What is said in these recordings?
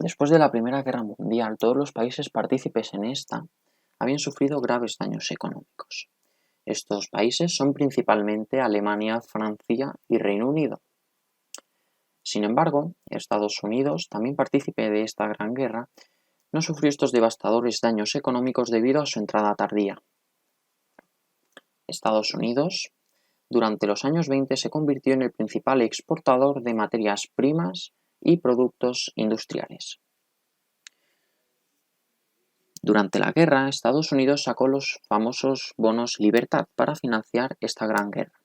Después de la Primera Guerra Mundial, todos los países partícipes en esta habían sufrido graves daños económicos. Estos países son principalmente Alemania, Francia y Reino Unido. Sin embargo, Estados Unidos, también partícipe de esta gran guerra, no sufrió estos devastadores daños económicos debido a su entrada tardía. Estados Unidos, durante los años 20, se convirtió en el principal exportador de materias primas y productos industriales. Durante la guerra, Estados Unidos sacó los famosos bonos Libertad para financiar esta gran guerra.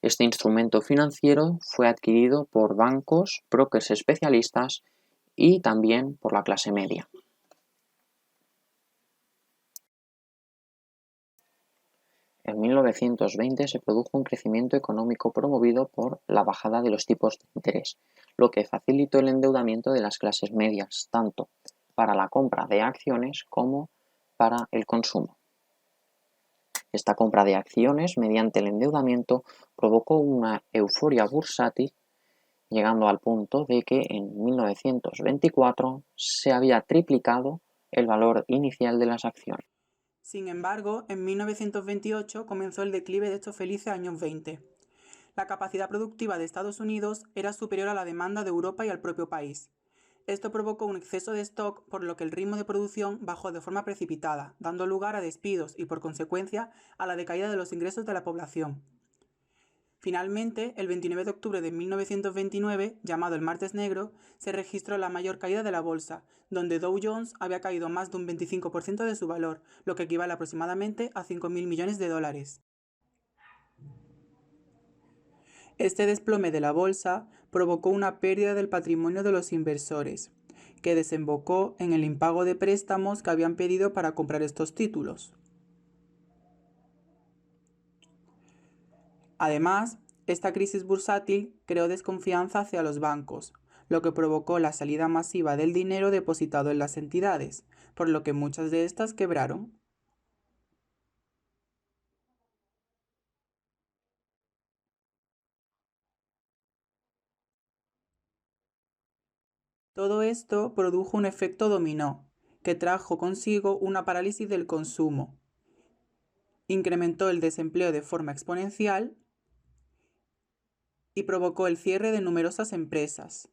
Este instrumento financiero fue adquirido por bancos, brokers especialistas y también por la clase media. En 1920 se produjo un crecimiento económico promovido por la bajada de los tipos de interés, lo que facilitó el endeudamiento de las clases medias, tanto para la compra de acciones como para el consumo. Esta compra de acciones mediante el endeudamiento provocó una euforia bursátil, llegando al punto de que en 1924 se había triplicado el valor inicial de las acciones. Sin embargo, en 1928 comenzó el declive de estos felices años 20. La capacidad productiva de Estados Unidos era superior a la demanda de Europa y al propio país. Esto provocó un exceso de stock, por lo que el ritmo de producción bajó de forma precipitada, dando lugar a despidos y, por consecuencia, a la decaída de los ingresos de la población. Finalmente, el 29 de octubre de 1929, llamado el Martes Negro, se registró la mayor caída de la bolsa, donde Dow Jones había caído más de un 25% de su valor, lo que equivale aproximadamente a 5.000 millones de dólares. Este desplome de la bolsa provocó una pérdida del patrimonio de los inversores, que desembocó en el impago de préstamos que habían pedido para comprar estos títulos. Además, esta crisis bursátil creó desconfianza hacia los bancos, lo que provocó la salida masiva del dinero depositado en las entidades, por lo que muchas de estas quebraron. Todo esto produjo un efecto dominó, que trajo consigo una parálisis del consumo, incrementó el desempleo de forma exponencial y provocó el cierre de numerosas empresas.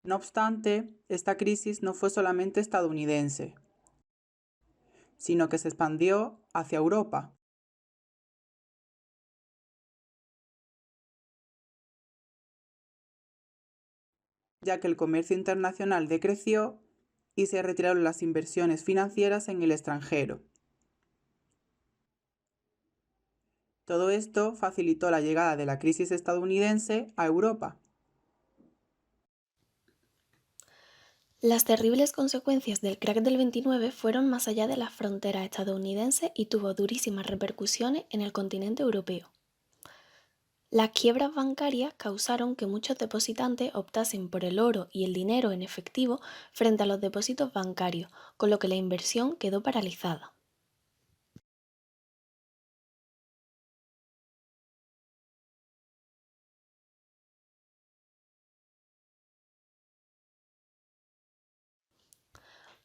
No obstante, esta crisis no fue solamente estadounidense, sino que se expandió hacia Europa. Ya que el comercio internacional decreció y se retiraron las inversiones financieras en el extranjero. Todo esto facilitó la llegada de la crisis estadounidense a Europa. Las terribles consecuencias del crack del 29 fueron más allá de las fronteras estadounidenses y tuvo durísimas repercusiones en el continente europeo. Las quiebras bancarias causaron que muchos depositantes optasen por el oro y el dinero en efectivo frente a los depósitos bancarios, con lo que la inversión quedó paralizada.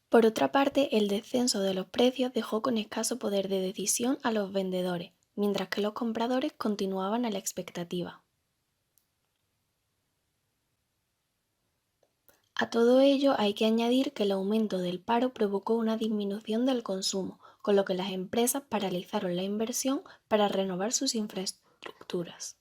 Por otra parte, el descenso de los precios dejó con escaso poder de decisión a los vendedores, mientras que los compradores continuaban a la expectativa. A todo ello hay que añadir que el aumento del paro provocó una disminución del consumo, con lo que las empresas paralizaron la inversión para renovar sus infraestructuras.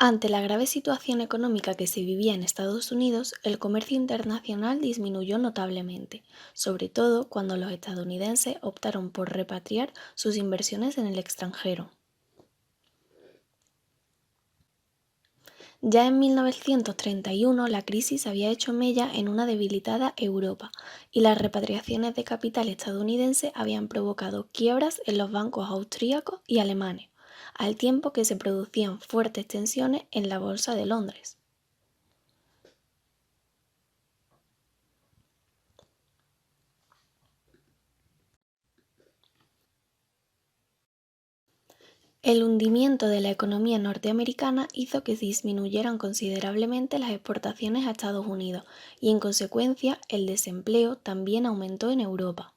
Ante la grave situación económica que se vivía en Estados Unidos, el comercio internacional disminuyó notablemente, sobre todo cuando los estadounidenses optaron por repatriar sus inversiones en el extranjero. Ya en 1931 la crisis había hecho mella en una debilitada Europa y las repatriaciones de capital estadounidense habían provocado quiebras en los bancos austríacos y alemanes, al tiempo que se producían fuertes tensiones en la Bolsa de Londres. El hundimiento de la economía norteamericana hizo que disminuyeran considerablemente las exportaciones a Estados Unidos y, en consecuencia, el desempleo también aumentó en Europa.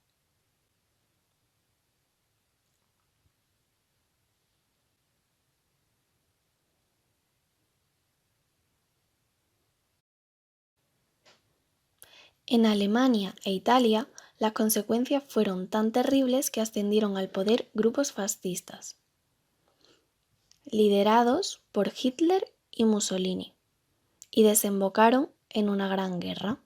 En Alemania e Italia, las consecuencias fueron tan terribles que ascendieron al poder grupos fascistas, liderados por Hitler y Mussolini, y desembocaron en una gran guerra.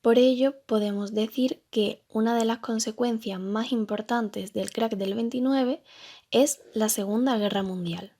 Por ello, podemos decir que una de las consecuencias más importantes del crack del 29 es la Segunda Guerra Mundial.